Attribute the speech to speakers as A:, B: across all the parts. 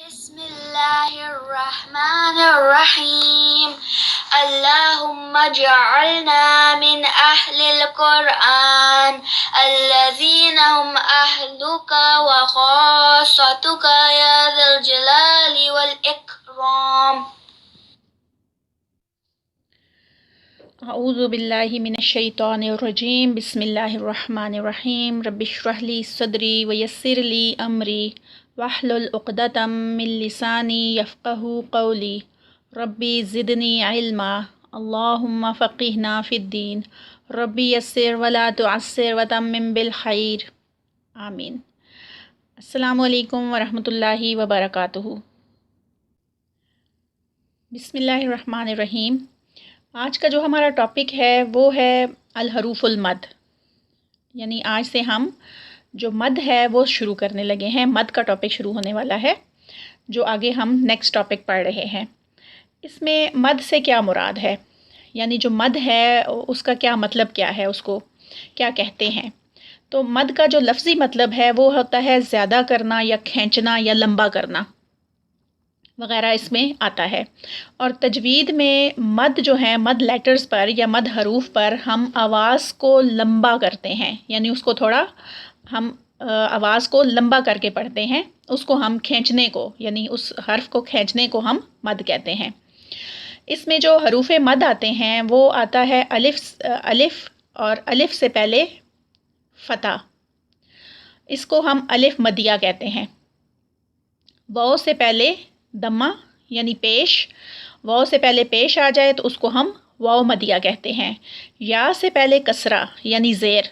A: बिस्मिल्लाहिर्रहमानिर्रहीम। अल्लाहुम्मा जअलना मिन अहलिल कुरआन अल्लज़ीना हुम अहलुका व खासतुका या ज़ल जलाली वल इकराम।
B: अऊज़ु बिल्लाहि मिनश्शैतानिर्रजीम। बिस्मिल्लाहिर्रहमानिर्रहीम। रब्बिश्रह ली सदरी व यस्सिर ली अमरी वहलुल उक़दतम मिन लिसानी यफ़क़हू क़ौली। रब्बी ज़िदनी इल्मा। अल्लाहुम्मा फ़क़िहना फ़िद्दीन। रब्बी यस्सिर वला तुअस्सिर व तम्मिम बिल खैर। आमीन। अस्सलामु अलैकुम व रहमतुल्लाहि व बरकातुहू। बिस्मिल्लाहिर्रहमानिर्रहीम। आज का जो हमारा टॉपिक है वो है अल-हरूफ़ुल मद, यानी आज से हम जो मद है वो शुरू करने लगे हैं। मद का टॉपिक शुरू होने वाला है, जो आगे हम नेक्स्ट टॉपिक पढ़ रहे हैं। इसमें मद से क्या मुराद है, यानी जो मद है उसका क्या मतलब क्या है, उसको क्या कहते हैं। तो मद का जो लफ्ज़ी मतलब है वो होता है ज़्यादा करना या खींचना या लंबा करना वग़ैरह इसमें आता है। और तजवीद में मद जो है, मद लेटर्स पर या मद हरूफ पर हम आवाज़ को लंबा करते हैं, यानी उसको थोड़ा हम आवाज़ को लंबा करके पढ़ते हैं। उसको हम खींचने को, यानी उस हर्फ को खींचने को हम मद कहते हैं। इसमें जो हरूफ मद आते हैं वो आता है अलिफ़ और अलिफ़ से पहले फ़तह, इसको हम अलिफ़ मदिया कहते हैं। वाव से पहले दम्मा यानी पेश, वाव से पहले पेश आ जाए तो उसको हम वाव मदिया कहते हैं। या से पहले कसरा यानी ज़ेर,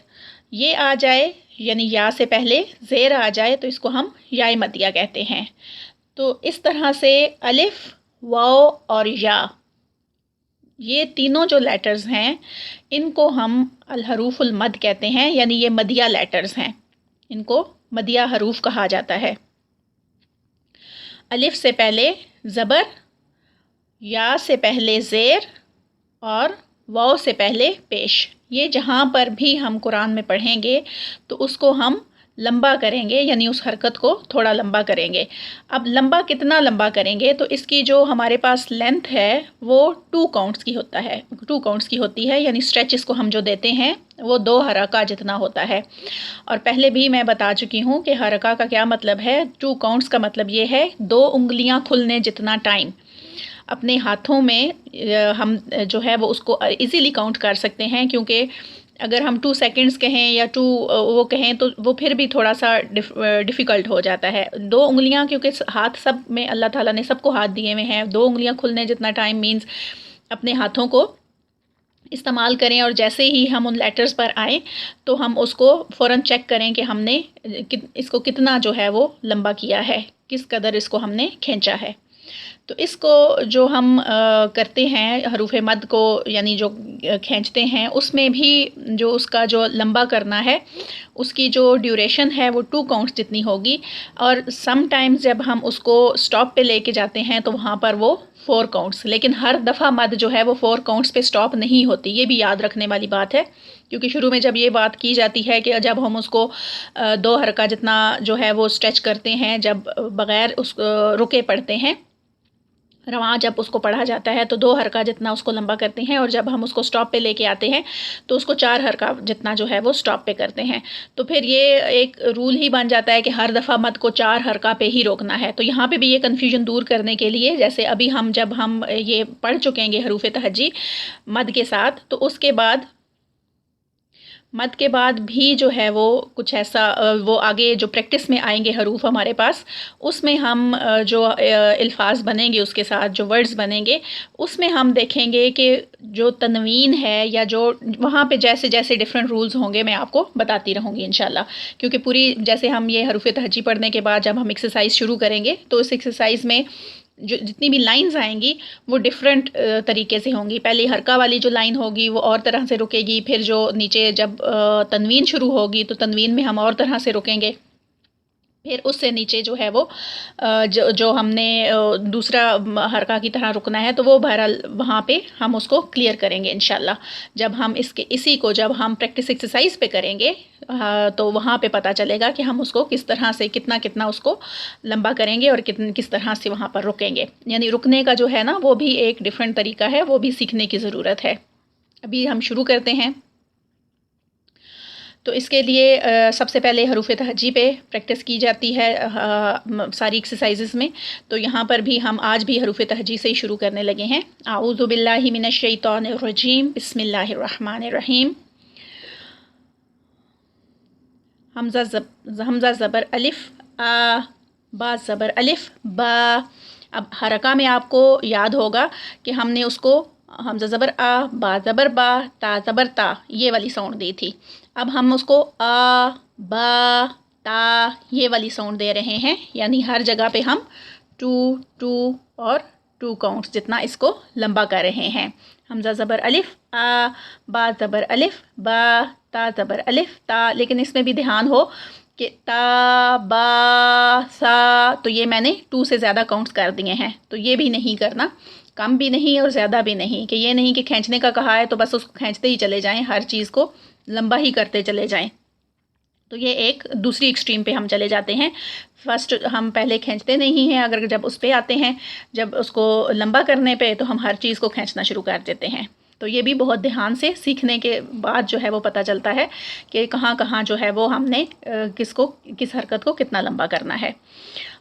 B: ये आ जाए यानी या से पहले ज़ेर आ जाए तो इसको हम या मदिया कहते हैं। तो इस तरह से अलिफ़, वाव और या, ये तीनों जो लेटर्स हैं इनको हम अल-हरूफ़ुल मद कहते हैं, यानी ये मदिया लेटर्स हैं, इनको मदिया हरूफ कहा जाता है। अलिफ़ से पहले ज़बर, या से पहले ज़ेर और वाव से पहले पेश। ये जहाँ पर भी हम कुरान में पढ़ेंगे तो उसको हम लंबा करेंगे, यानी उस हरकत को थोड़ा लंबा करेंगे। अब लंबा कितना लंबा करेंगे, तो इसकी जो हमारे पास लेंथ है वो 2 काउंट्स की होती है, यानी स्ट्रेच इसको हम जो देते हैं वो 2 हरका जितना होता है। और पहले भी मैं बता चुकी हूँ कि हरका का क्या मतलब है। 2 काउंट्स का मतलब ये है 2 उंगलियाँ खुलने जितना टाइम। अपने हाथों में हम जो है वो उसको इजीली काउंट कर सकते हैं, क्योंकि अगर हम 2 सेकंड्स कहें या 2 वो कहें तो वो फिर भी थोड़ा सा डिफ़िकल्ट हो जाता है। 2 उंगलियां, क्योंकि हाथ सब में अल्लाह ताला ने सबको हाथ दिए हुए हैं। 2 उंगलियां खुलने जितना टाइम मीन्स अपने हाथों को इस्तेमाल करें, और जैसे ही हम उन लेटर्स पर आएँ तो हम उसको फ़ौरन चेक करें कि हमने इसको कितना जो है वो लंबा किया है, किस कदर इसको हमने खींचा है। तो इसको जो हम करते हैं हरूफ मद को, यानी जो खींचते हैं, उसमें भी जो उसका जो लंबा करना है उसकी जो ड्यूरेशन है वो 2 काउंट्स जितनी होगी। और सम टाइम्स जब हम उसको स्टॉप पे लेके जाते हैं तो वहाँ पर वो 4 काउंट्स, लेकिन हर दफ़ा मद जो है वो 4 काउंट्स पे स्टॉप नहीं होती। ये भी याद रखने वाली बात है, क्योंकि शुरू में जब ये बात की जाती है कि जब हम उसको 2 हरका जितना जो है वो स्ट्रेच करते हैं, जब बग़ैर उस रुके पढ़ते हैं, रवां जब उसको पढ़ा जाता है तो 2 हरका जितना उसको लंबा करते हैं, और जब हम उसको स्टॉप पे लेके आते हैं तो उसको 4 हरका जितना जो है वो स्टॉप पे करते हैं। तो फिर ये एक रूल ही बन जाता है कि हर दफ़ा मद को 4 हरका पे ही रोकना है। तो यहाँ पे भी ये कन्फ्यूजन दूर करने के लिए, जैसे अभी जब हम ये पढ़ चुकेंगे हरूफ तहज्जी मद के साथ, तो उसके बाद मद के बाद भी जो है वो कुछ ऐसा वो आगे जो प्रैक्टिस में आएंगे हरूफ हमारे पास, उसमें हम जो अल्फाज बनेंगे, उसके साथ जो वर्ड्स बनेंगे, उसमें हम देखेंगे कि जो तनवीन है या जो वहाँ पे जैसे जैसे डिफरेंट रूल्स होंगे मैं आपको बताती रहूँगी इंशाल्लाह। क्योंकि पूरी जैसे हम ये हरूफ तहज्जी पढ़ने के बाद जब हम एक्सरसाइज शुरू करेंगे तो इस एक्सरसाइज में जो जितनी भी लाइंस आएंगी वो डिफरेंट तरीके से होंगी। पहले हरका वाली जो लाइन होगी वो और तरह से रुकेगी, फिर जो नीचे जब तनवीन शुरू होगी तो तनवीन में हम और तरह से रुकेंगे, फिर उससे नीचे जो है वो जो हमने दूसरा हरका की तरह रुकना है, तो वो बहरहाल वहाँ पे हम उसको क्लियर करेंगे इंशाल्लाह। जब हम इसी को जब हम प्रैक्टिस एक्सरसाइज पे करेंगे तो वहाँ पे पता चलेगा कि हम उसको किस तरह से कितना कितना उसको लंबा करेंगे और किस तरह से वहाँ पर रुकेंगे। यानी रुकने का जो है ना वो भी एक डिफरेंट तरीका है, वो भी सीखने की ज़रूरत है। अभी हम शुरू करते हैं। तो इसके लिए सबसे पहले हरूफ तहज्जी पे प्रैक्टिस की जाती है सारी एक्सरसाइजेस में। तो यहाँ पर भी हम आज भी हरूफ तहज्जी से ही शुरू करने लगे हैं। आऊज़ु बिल्लाहि मिनश शैतानिर रजीम, बिस्मिल्लाहिर रहमानिर रहीम। हमज़ा ज़बर अलिफ आ, बा ज़बर अलिफ बा। अब हरका में आपको याद होगा कि हमने उसको हमज़ा ज़बर आ, बा ज़बर बा, ता ज़बर ता, ये वाली साउंड दी थी। अब हम उसको आ, बा, ता, ये वाली साउंड दे रहे हैं। यानी हर जगह पे हम 2 2 और 2 काउंट्स जितना इसको लंबा कर रहे हैं। हमज़ा ज़बर अलिफ आ, बा ज़बर अलिफ बा, ता ज़बर अलिफ ता। लेकिन इसमें भी ध्यान हो कि ता बा सा, तो ये मैंने 2 से ज़्यादा काउंट्स कर दिए हैं, तो ये भी नहीं करना, कम भी नहीं और ज़्यादा भी नहीं। कि ये नहीं कि खींचने का कहा है तो बस उसको खींचते ही चले जाएं, हर चीज़ को लंबा ही करते चले जाएं। तो ये एक दूसरी एक्सट्रीम पे हम चले जाते हैं। फर्स्ट हम पहले खींचते नहीं हैं, अगर जब उस पे आते हैं, जब उसको लंबा करने पे, तो हम हर चीज़ को खींचना शुरू कर देते हैं। तो ये भी बहुत ध्यान से सीखने के बाद जो है वो पता चलता है कि कहाँ कहाँ जो है वो हमने किस हरकत को कितना लंबा करना है।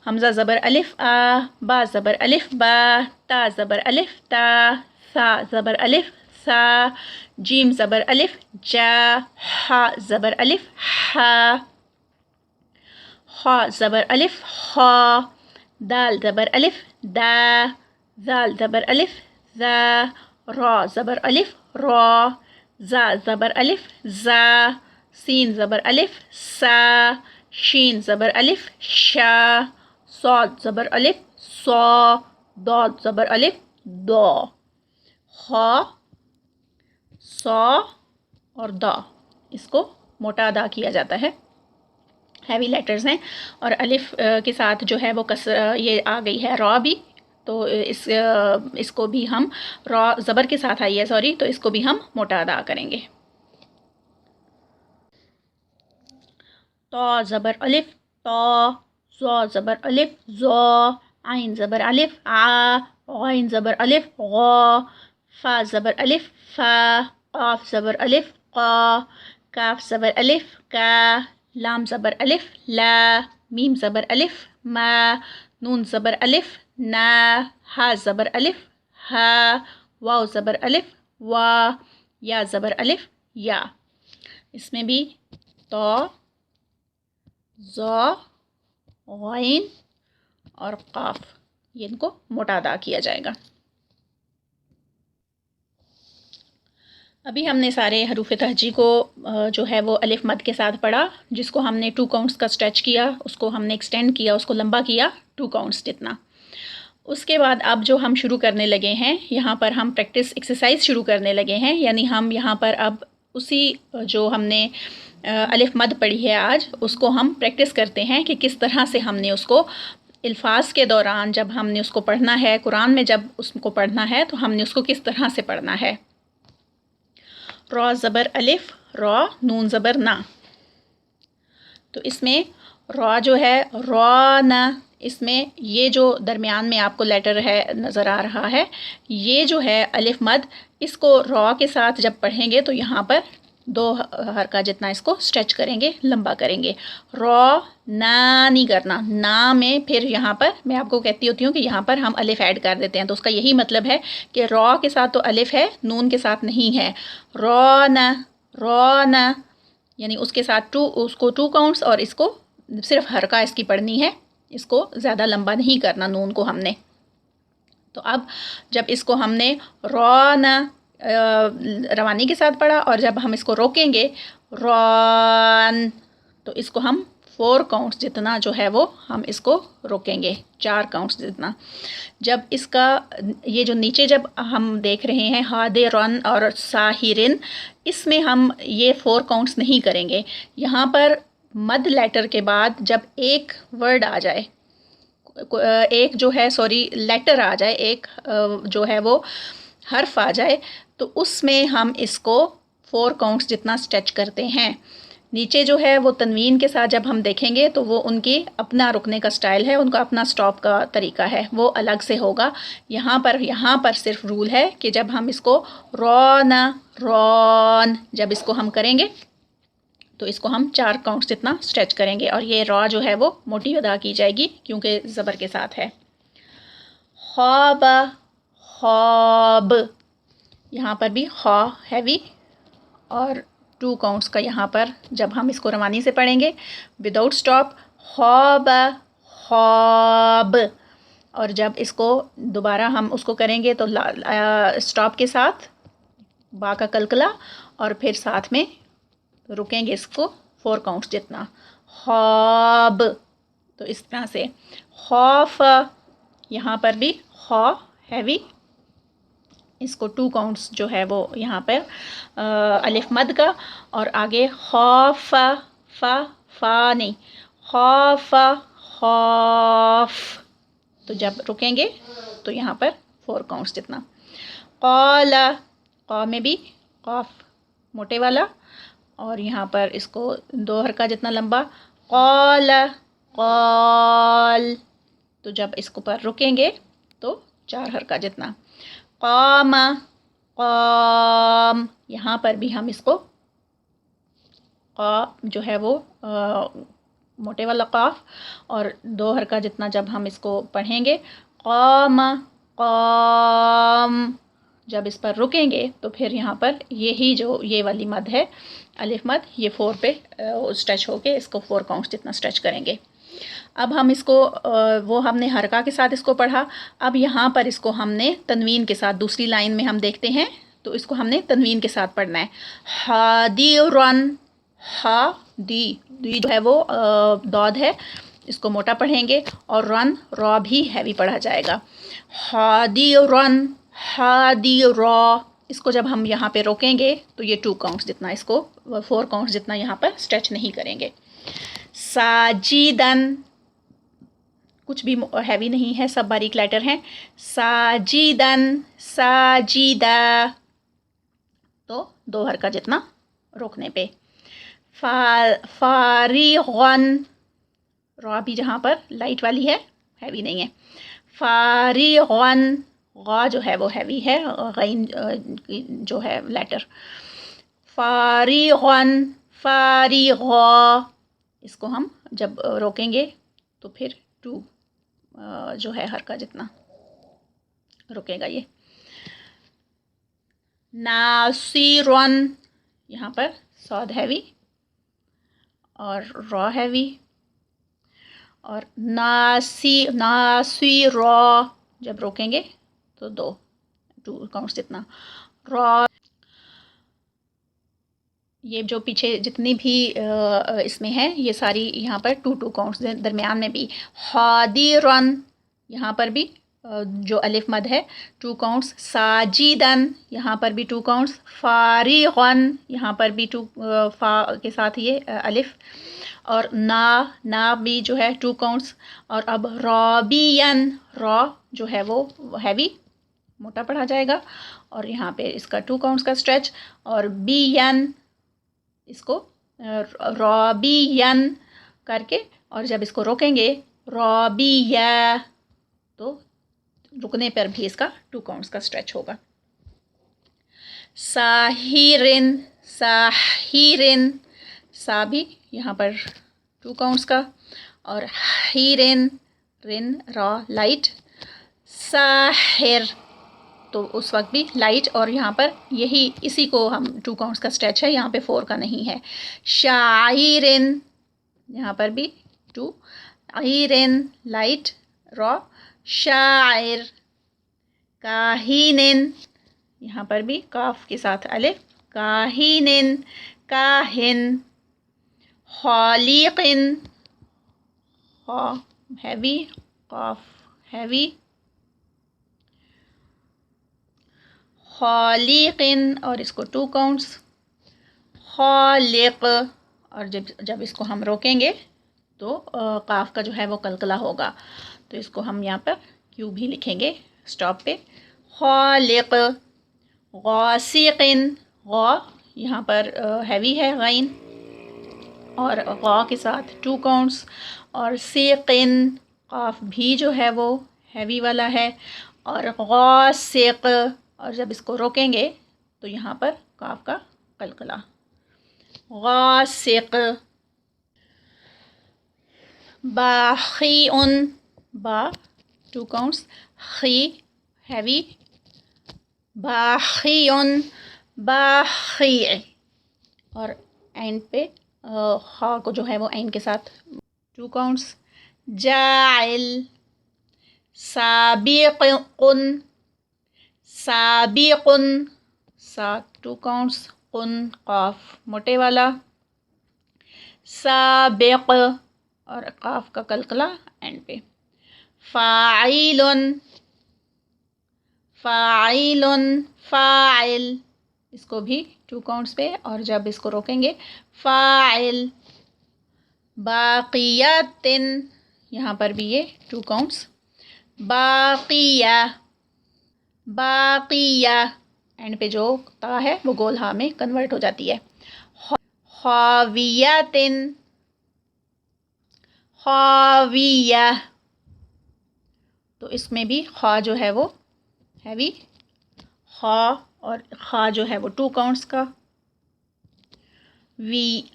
B: हमज़ा ज़बर अलिफ आ, बा ज़बर अलिफ बा, ता ज़बर अलिफ ता, सा ज़बर अलिफ सा, जीम ज़बर अलिफ जा, हा ज़बर अलिफ हा, हा ज़बर अलिफ हा, दाल ज़बर अलिफ दा, जाल ज़बर अलिफ जा, रा ज़बर अलिफ रा, जा ज़बर अलिफ जा, सीन ज़बर अलिफ सा, शीन ज़बर अलिफ शा, सौद ज़बर अलिफ सौ, दौद ज़बर अलिफ दो। हा, सौ और दा, इसको मोटा अदा किया जाता है, हैवी लेटर्स हैं। और अलिफ के साथ जो है वो कसर ये आ गई है रॉ भी, तो इसको भी हम रॉ ज़बर के साथ आई है, सॉरी, तो इसको भी हम मोटा अदा करेंगे। तो ज़बर अलिफ तो, ज़ो ज़बर अलिफ ज़ो, आइन ज़बर अलिफ आ, आइन ज़बर अलिफ गो, फा ज़बर अलिफ फा, काफ ज़बर अलिफ क़ा, काफ ज़बर अलिफ का, लाम ज़बर अलिफ ला, मीम ज़बर अलिफ मा, नून ज़बर अलिफ ना, हा ज़बर अलिफ हा, वाव ज़बर अलिफ वा, या ज़बर अलिफ या। इसमें भी तो, ज़ो, गैन और काफ, ये इनको मोटा अदा किया जाएगा। अभी हमने सारे हरूफ तहज्जी को जो है वो अलिफ मद के साथ पढ़ा, जिसको हमने 2 काउंट्स का स्ट्रेच किया, उसको हमने एक्सटेंड किया, उसको लंबा किया 2 काउंट्स जितना। उसके बाद अब जो हम शुरू करने लगे हैं, यहाँ पर हम प्रैक्टिस एक्सरसाइज शुरू करने लगे हैं। यानी हम यहाँ पर अब उसी जो हमने अलिफ मद पढ़ी है आज, उसको हम प्रैक्टिस करते हैं कि किस तरह से हमने उसको अल्फाज के दौरान जब हमने उसको पढ़ना है, कुरान में जब उसको पढ़ना है, तो हमने उसको किस तरह से पढ़ना है। रॉ ज़बर अलिफ रॉ, नून ज़बर ना, तो इसमें रॉ जो है रॉ ना, इसमें ये जो दरमियान में आपको लेटर है नज़र आ रहा है, ये जो है अलिफ मद, इसको रॉ के साथ जब पढ़ेंगे तो यहाँ पर 2 हरका जितना इसको स्ट्रेच करेंगे, लंबा करेंगे। रॉ ना नहीं करना, ना में फिर यहाँ पर मैं आपको कहती होती हूँ कि यहाँ पर हम अलिफ ऐड कर देते हैं, तो उसका यही मतलब है कि रॉ के साथ तो अलिफ है, नून के साथ नहीं है। रॉ ना, यानी उसके साथ उसको 2 काउंट्स और इसको सिर्फ हरका इसकी पढ़नी है, इसको ज़्यादा लंबा नहीं करना नून को हमने। तो अब जब इसको हमने रॉ ना रवानी के साथ पढ़ा और जब हम इसको रोकेंगे रॉन, तो इसको हम 4 काउंट्स जितना जो है वो हम इसको रोकेंगे, 4 काउंट्स जितना। जब इसका ये जो नीचे जब हम देख रहे हैं हादे रन और साहिरिन, इसमें हम ये 4 काउंट्स नहीं करेंगे। यहाँ पर मद लेटर के बाद जब एक वर्ड आ जाए, एक जो है लेटर आ जाए, एक जो है वो हर्फ आ जाए, तो उसमें हम इसको 4 काउंट्स जितना स्ट्रेच करते हैं। नीचे जो है वो तनवीन के साथ जब हम देखेंगे तो वो उनकी अपना रुकने का स्टाइल है, उनका अपना स्टॉप का तरीका है, वो अलग से होगा। यहाँ पर सिर्फ रूल है कि जब हम इसको रॉन जब इसको हम करेंगे तो इसको हम 4 काउंट्स जितना स्ट्रेच करेंगे, और ये रॉ जो है वो मोटी अदा की जाएगी क्योंकि ज़बर के साथ है। ख्वाब, ख्वाब, यहाँ पर भी खा हैवी और 2 काउंट्स का यहाँ पर जब हम इसको रवानी से पढ़ेंगे विदाउट स्टॉप, ख्वाब ख्वाब, और जब इसको दोबारा हम उसको करेंगे तो स्टॉप के साथ बा का कलकला, और फिर साथ में रुकेंगे इसको 4 काउंट्स जितना, ख्वाब। तो इस तरह से खौफ, यहाँ पर भी खौ हैवी, इसको 2 काउंट्स जो है वो यहाँ पर अलिफ मद का, और आगे खौफ फा नहीं, खौफ खौफ, तो जब रुकेंगे तो यहाँ पर 4 काउंट्स जितना। क़ाला, क़ा में भी क़ाफ मोटे वाला, और यहाँ पर इसको 2 हरका जितना लंबा, क़ाला क़ाल, तो जब इसको पर रुकेंगे तो 4 हरका जितना। क़ामा क़ाम, यहाँ पर भी हम इसको क़ा जो है वो मोटे वाला क़ाफ और 2 हरका जितना जब हम इसको पढ़ेंगे, क़ामा क़ाम, जब इस पर रुकेंगे तो फिर यहाँ पर यही जो ये वाली मद है अलिफ मद, ये 4 पे स्ट्रेच होके इसको 4 काउंट्स जितना स्ट्रेच करेंगे। अब हम इसको वो हमने हरका के साथ इसको पढ़ा, अब यहाँ पर इसको हमने तनवीन के साथ दूसरी लाइन में हम देखते हैं तो इसको हमने तनवीन के साथ पढ़ना है। हादिरन, हा दी जो है वो दौद है, इसको मोटा पढ़ेंगे, और रन रॉ भी हैवी पढ़ा जाएगा। हादिरन हादिरा, इसको जब हम यहाँ पे रोकेंगे तो ये 2 काउंट्स जितना, इसको 4 काउंट्स जितना यहाँ पर स्ट्रेच नहीं करेंगे। साजिदन, कुछ भी हैवी नहीं है, सब बारीक लेटर हैं। साजिदन साजिदा, तो 2 हरका जितना रोकने पे। फारिगन, रॉ भी जहाँ पर लाइट वाली है, हैवी नहीं है। फारिगन, गा जो है वो हैवी है, गैन जो है लेटर। फारिगन फारिगा, इसको हम जब रोकेंगे तो फिर 2 जो है हरका जितना रुकेगा ये। नासिरन, यहाँ पर सौद हैवी और रॉ हैवी, और नासिरा जब रोकेंगे तो 2 काउंट्स जितना। रॉ, ये जो पीछे जितनी भी इसमें है ये सारी यहाँ पर 2 काउंट्स, दरमियान में भी। हादिरन, यहाँ पर भी जो अलिफ मद है 2 काउंट्स। साजिदन, यहाँ पर भी 2 काउंट्स। फारिगन, यहाँ पर भी 2 फा के साथ ये अलिफ, और ना भी जो है 2 काउंट्स। और अब रॉबियन, रॉ जो है वो हैवी मोटा पढ़ा जाएगा, और यहाँ पे इसका 2 काउंट्स का स्ट्रेच। और बियन, इसको रॉबियन करके, और जब इसको रोकेंगे रॉबिया, तो रुकने पर भी इसका 2 काउंट्स का स्ट्रेच होगा। साहिरिन साहिरिन, सा भी यहाँ पर 2 काउंट्स का, और हिरिन रिन रॉ लाइट। साहिर, तो उस वक्त भी लाइट, और यहाँ पर यही इसी को हम 2 काउंट्स का स्ट्रेच है, यहाँ पे 4 का नहीं है। शाइरिन, यहाँ पर भी 2, आइरिन लाइट रॉ। शाइर, काहिनिन, यहाँ पर भी काफ के साथ अलिफ, काहिनिन काहिन। खालिकिन, खा हैवी, काफ हैवी। खालिकिन, और इसको 2 काउंट्स। खालिक, और जब जब इसको हम रोकेंगे तो काफ का जो है वो कलकला होगा। तो इसको हम यहाँ पर क्यू भी लिखेंगे स्टॉप पे। खालिक, गासिकिन, गौ यहाँ पर हैवी है गैन और गौ के साथ 2 काउंट्स, और सीकिन काफ भी जो है वो हैवी वाला है, और गासिक, और जब इसको रोकेंगे तो यहाँ पर काफ का कलकला। गासिक, बाखिउन, बा 2 काउंट्स, खी हैवी, बाखिउन, बाखी, और एंड पे खा को जो है वो एंड के साथ 2 काउंट्स। जाइल, साबिकुन, साबिकुन, सा 2 काउंट्स, कुन काफ मोटे वाला, साबिक, और काफ का कलकला एंड पे। फ़ाइलुन, फ़ाइलुन, फ़ाइल, इसको भी 2 काउंट्स पे, और जब इसको रोकेंगे फ़ाइल। बाक़ियातिन, यहाँ पर भी ये 2 काउंट्स। बाक़िया, बाक़िया, एंड पे जो ता है वो गोल हा में कन्वर्ट हो जाती है। ख़ावियातिन, ख़ाविया, तो इसमें भी खा जो है वो हैवी, खा और खा जो है वो 2 काउंट्स का।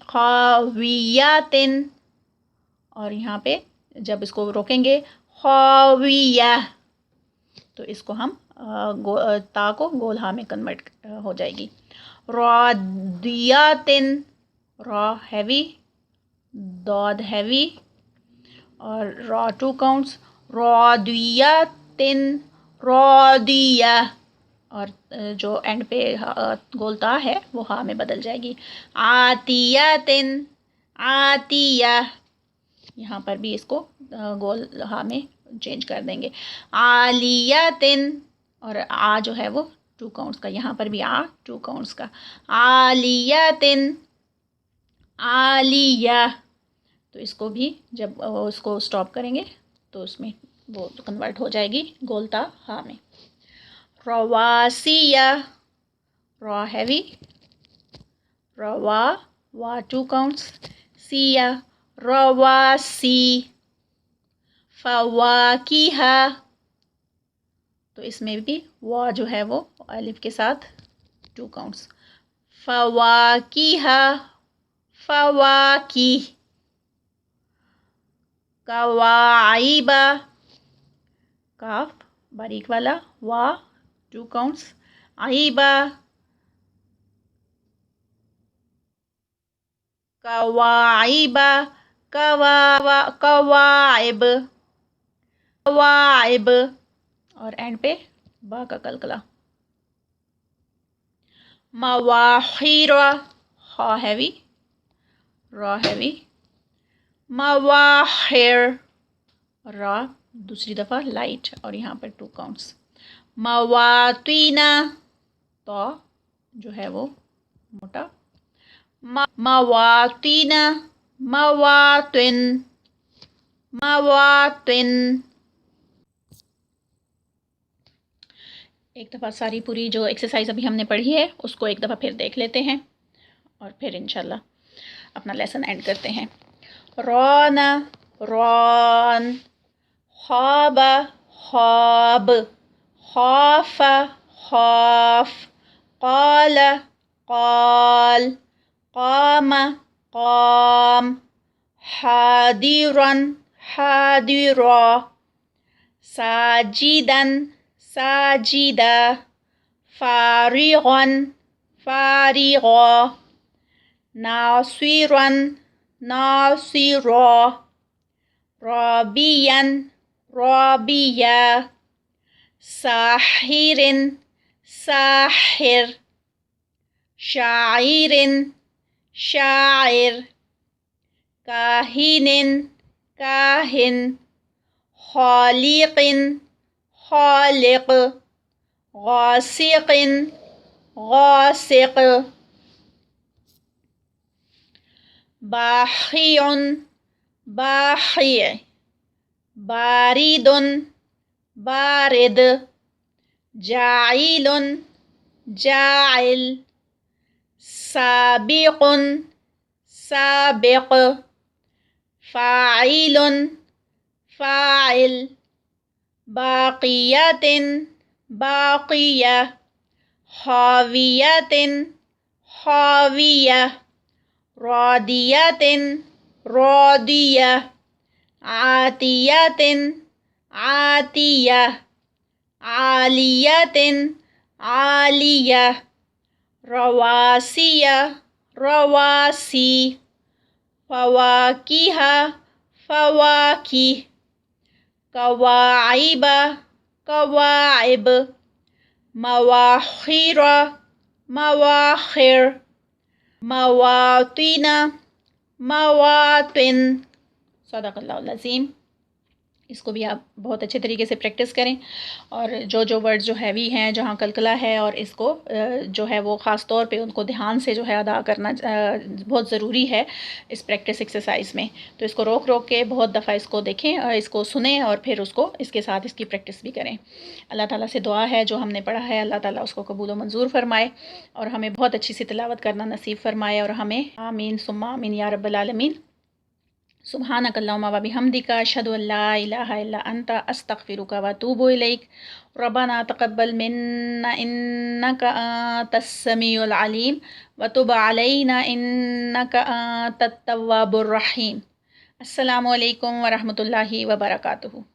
B: ख़ावियातिन, और यहाँ पे जब इसको रोकेंगे ख़ाविया, तो इसको हम ता को गोल हा में कन्वर्ट हो जाएगी। रादियातिन, रा हैवी, दौद हैवी, और रा 2 काउंट्स। रादियातिन, रादिया, और जो एंड पे गोलता है वो हा में बदल जाएगी। आतियातिन, आतिया, यहाँ पर भी इसको गोल हा में चेंज कर देंगे। आलियातिन, और आ जो है वो 2 काउंट्स का, यहाँ पर भी आ 2 काउंट्स का। आलियातिन, आलिया, तो इसको भी जब उसको स्टॉप करेंगे तो उसमें वो कन्वर्ट हो जाएगी गोलता हा में। रवासिया, रॉ हैवी, रवा, वा 2 काउंट्स, सिया, रवासी। फवाकिहा, तो इसमें भी वा जो है वो अलिफ के साथ 2 काउंट्स। फवाकिहा, फवाकी। कवाइबा, काफ बारीक वाला, वा 2 काउंट्स, आइबा, कवाइबा, कवाइब, कवाइब, और एंड पे बा का कलकला। मवाहिरा, हा हैवी, रॉ हैवी, मवाहिर, रॉ दूसरी दफ़ा लाइट, और यहाँ पर 2 काउंट्स। मवातीना, तो जो है वो मोटा, मवातीना, मवातिन, मवातिन। एक दफ़ा सारी पूरी जो एक्सरसाइज अभी हमने पढ़ी है उसको एक दफ़ा फिर देख लेते हैं और फिर इंशाल्लाह अपना लेसन एंड करते हैं। रौना, रौन, ख्वाबा, ख्वाब, खौफा, खौफ, क़ाला, क़ाल, क़ामा, क़ाम, हादिरन, हादिरा, साजिदन, साजिदा, फारिगन, फारिगा, नासिरन, नासिरा, राबियन, राबिया, साहिरिन, साहिर, शाइरिन, शाइर, काहिनिन, काहिन, खालिकिन, खालिक, गासिकिन, गासिक, बाखिउन बाखि, बारिदुन बारिद, जाइलुन जाइल, साबिकुन साबिक, फ़ाइलुन फ़ाइल, बाक़ियतिन बाक़िया, खावियतिन खाविया, रादियतिन रादिया, आतियतिन आतिया, आलियतिन आलिया, रवासिया रवासी, फ़वाकिहा फ़वाकिह, कवाइबा कवाइब, मवाखिरा मवाखिर, मवातिना मवातिन। सदक़ल्लाहुल अज़ीम। इसको भी आप बहुत अच्छे तरीके से प्रैक्टिस करें और जो जो वर्ड जो हैवी हैं, जहाँ कलकला है, और इसको जो है वो ख़ास तौर पे उनको ध्यान से जो है अदा करना बहुत ज़रूरी है इस प्रैक्टिस एक्सरसाइज में। तो इसको रोक रोक के बहुत दफ़ा इसको देखें और इसको सुने और फिर उसको इसके साथ इसकी प्रैक्टिस भी करें। अल्लाह ताला से दुआ है जो हमने पढ़ा है अल्लाह ताला उसको कबूल व मंजूर फरमाए और हमें बहुत अच्छी सी तिलावत करना नसीब फरमाए और हमें आमीन सुम्मा आमीन या रब्बल आलमीन। सुब्हानकल्लाहुम्मा व बिहम्दिका अशहदु अल्ला इलाहा इल्ला अंता अस्तगफिरुका व अतूबु इलैक। रब्बना तक़ब्बल मिन्ना इन्नका अंतस समीउल अलीम व तुब अलैना इन्नका अंतत तव्वाबुर रहीम। अस्सलामु अलैकुम व रहमतुल्लाहि व बरकातुहू।